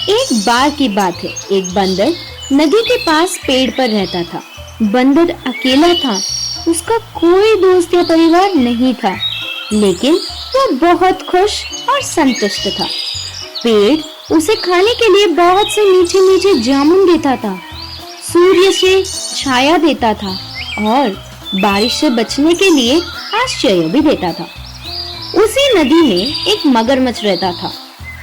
एक बार की बात है, एक बंदर नदी के पास पेड़ पर रहता था। बंदर अकेला था, उसका कोई दोस्त या परिवार नहीं था, लेकिन वह बहुत खुश और संतुष्ट था। पेड़ उसे खाने के लिए बहुत से मीठे मीठे जामुन देता था, सूर्य से छाया देता था और बारिश से बचने के लिए आश्रय भी देता था। उसी नदी में एक मगरमच्छ रहता था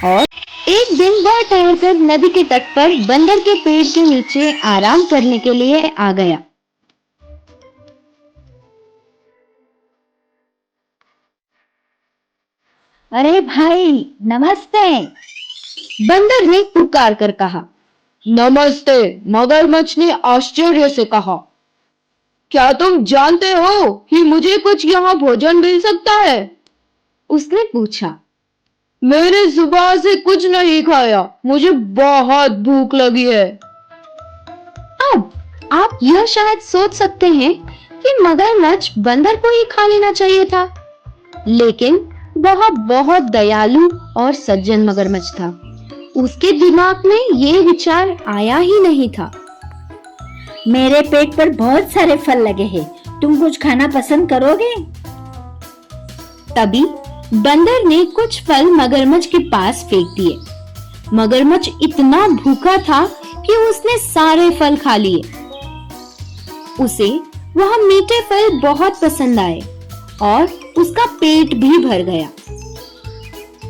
और एक दिन वह टहलकर नदी के तट पर बंदर के पेड़ के नीचे आराम करने के लिए आ गया। अरे भाई, नमस्ते। बंदर ने पुकार कर कहा। नमस्ते, मगरमच्छ ने आश्चर्य से कहा। क्या तुम जानते हो कि मुझे कुछ यहाँ भोजन मिल सकता है? उसने पूछा। मैंने सुबह से कुछ नहीं खाया, मुझे बहुत भूख लगी है। अब आप यह शायद सोच सकते हैं कि मगरमच्छ बंदर को ही खा लेना चाहिए था, लेकिन वह बहुत दयालु और सज्जन मगरमच्छ था। उसके दिमाग में ये विचार आया ही नहीं था। मेरे पेट पर बहुत सारे फल लगे हैं, तुम कुछ खाना पसंद करोगे? तभी बंदर ने कुछ फल मगरमच्छ के पास फेंक दिए। मगरमच्छ इतना भूखा था कि उसने सारे फल खा लिए। उसे वह मीठे फल बहुत पसंद आए और उसका पेट भी भर गया।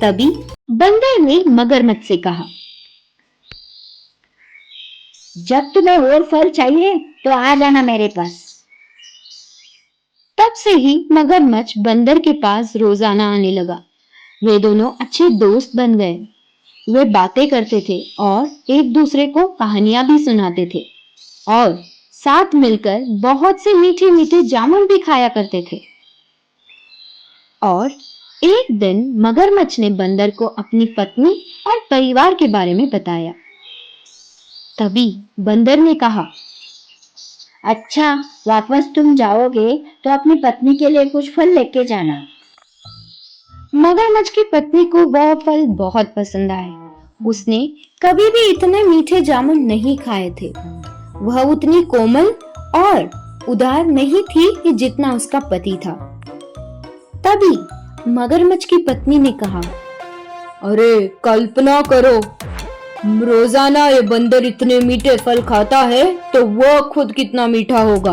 तभी बंदर ने मगरमच्छ से कहा, जब तुम्हें और फल चाहिए तो आ जाना मेरे पास। तब से ही मगरमच्छ बंदर के पास रोजाना आने लगा। वे दोनों अच्छे दोस्त बन गए। वे बातें करते थे और एक दूसरे को कहानियां भी सुनाते थे और साथ मिलकर बहुत से मीठे मीठे जामुन भी खाया करते थे। और एक दिन मगरमच्छ ने बंदर को अपनी पत्नी और परिवार के बारे में बताया। तभी बंदर ने कहा, अच्छा, वापस तुम जाओगे तो अपनी पत्नी के लिए कुछ फल लेके जाना। मगरमच्छ की पत्नी को वह फल बहुत पसंद आए। उसने कभी भी इतने मीठे जामुन नहीं खाए थे। वह उतनी कोमल और उदार नहीं थी कि जितना उसका पति था। तभी मगरमच्छ की पत्नी ने कहा, अरे कल्पना करो, रोजाना ये बंदर इतने मीठे फल खाता है तो वह खुद कितना मीठा होगा।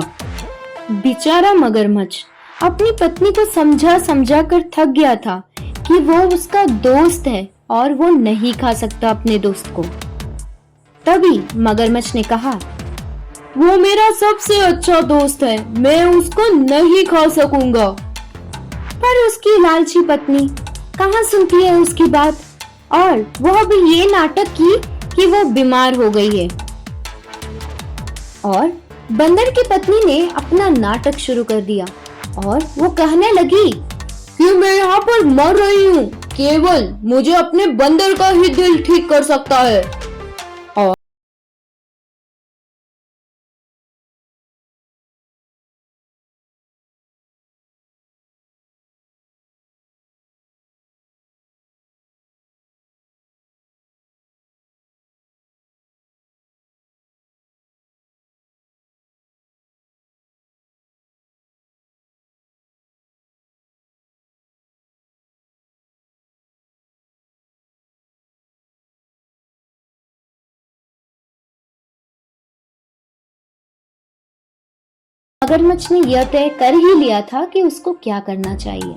बेचारा मगरमच्छ अपनी पत्नी को समझा समझा कर थक गया था कि वो उसका दोस्त है और वो नहीं खा सकता अपने दोस्त को। तभी मगरमच्छ ने कहा, वो मेरा सबसे अच्छा दोस्त है, मैं उसको नहीं खा सकूंगा। पर उसकी लालची पत्नी कहाँ सुनती है उसकी बात, और वह भी ये नाटक की कि वो बीमार हो गई है। और बंदर की पत्नी ने अपना नाटक शुरू कर दिया और वो कहने लगी कि मैं यहाँ पर मर रही हूँ, केवल मुझे अपने बंदर का ही दिल ठीक कर सकता है। और मगरमच्छ ने यह तय कर ही लिया था कि उसको क्या करना चाहिए,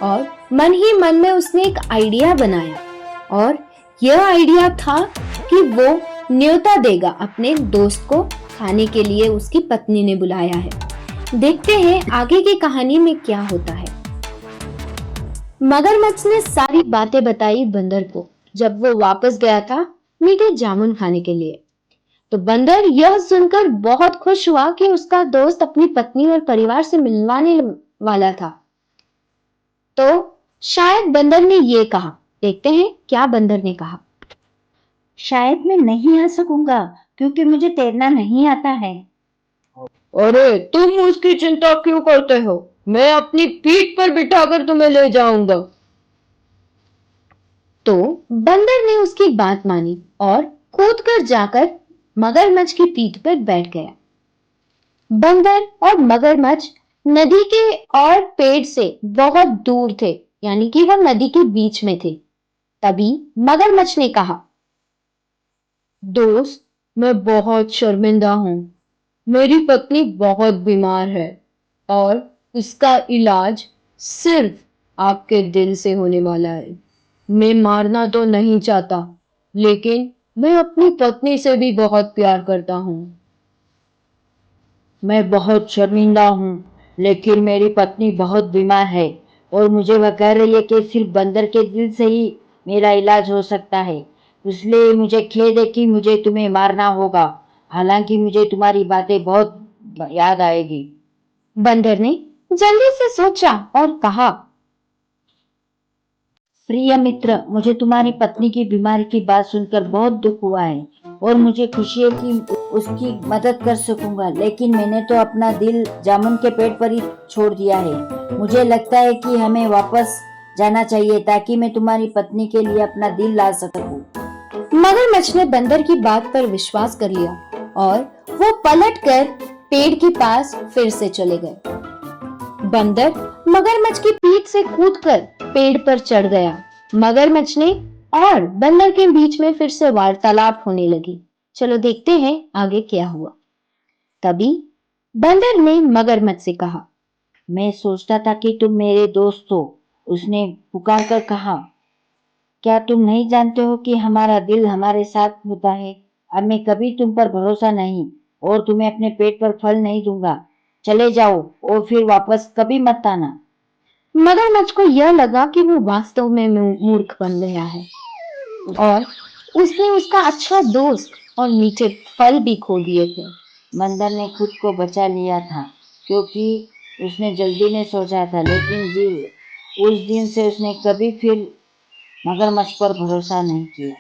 और मन ही मन में उसने एक आइडिया बनाया। और यह आइडिया था कि वो न्योता देगा अपने दोस्त को खाने के लिए। उसकी पत्नी ने बुलाया है। देखते हैं आगे की कहानी में क्या होता है। मगरमच्छ ने सारी बातें बताई बंदर को जब वो वापस गया था मीठे जामुन खाने के लिए। तो बंदर यह सुनकर बहुत खुश हुआ कि उसका दोस्त अपनी पत्नी और परिवार से मिलवाने वाला था। तो शायद बंदर ने ये कहा। देखते हैं क्या बंदर ने कहा। शायद मैं नहीं आ सकूंगा क्योंकि मुझे तैरना नहीं आता है। अरे तुम उसकी चिंता क्यों करते हो, मैं अपनी पीठ पर बिठाकर तुम्हें ले जाऊंगा। तो बंदर ने उसकी बात मानी और कूदकर जाकर मगरमच्छ की पीठ पर बैठ गया। बंदर और मगरमच्छ नदी के और पेड़ से बहुत दूर थे, यानी कि वह नदी के बीच में थे। तभी मगरमच्छ ने कहा, दोस्त, मैं बहुत शर्मिंदा हूँ। मेरी पत्नी बहुत बीमार है और उसका इलाज सिर्फ आपके दिल से होने वाला है। मैं मारना तो नहीं चाहता, लेकिन मैं अपनी पत्नी से भी बहुत प्यार करता हूँ। मैं बहुत शर्मिंदा हूँ, लेकिन मेरी पत्नी बहुत बीमार है और मुझे वह कह रही है कि सिर्फ बंदर के दिल से ही मेरा इलाज हो सकता है। इसलिए मुझे खेद है कि मुझे तुम्हें मारना होगा, हालांकि मुझे तुम्हारी बातें बहुत याद आएगी। बंदर ने जल्दी से सोचा और कहा, प्रिय मित्र, मुझे तुम्हारी पत्नी की बीमारी की बात सुनकर बहुत दुख हुआ है और मुझे खुशी है कि उसकी मदद कर सकूंगा, लेकिन मैंने तो अपना दिल जामुन के पेड़ पर ही छोड़ दिया है। मुझे लगता है कि हमें वापस जाना चाहिए ताकि मैं तुम्हारी पत्नी के लिए अपना दिल ला सकूं। मगरमच्छ ने बंदर की बात पर विश्वास कर लिया और वो पलटकर पेड़ के पास फिर से चले गए। बंदर मगरमच्छ की पीठ से कूदकर पेड़ पर चढ़ गया। मगरमच्छ ने और बंदर के बीच में फिर से वार्तालाप होने लगी। चलो देखते हैं आगे क्या हुआ। तभी बंदर ने मगरमच्छ से कहा, मैं सोचता था कि तुम मेरे दोस्त हो, उसने पुकार कर कहा। क्या तुम नहीं जानते हो कि हमारा दिल हमारे साथ होता है? अब मैं कभी तुम पर भरोसा नहीं और तुम्हें अपने पेट पर फल नहीं दूंगा। चले जाओ और फिर वापस कभी मत आना। मगरमच्छ को यह लगा कि वो वास्तव में मूर्ख बन गया है और उसने उसका अच्छा दोस्त और मीठे फल भी खो दिए थे। बंदर ने खुद को बचा लिया था क्योंकि उसने जल्दी में सोचा था, लेकिन उस दिन से उसने कभी फिर मगरमच्छ पर भरोसा नहीं किया।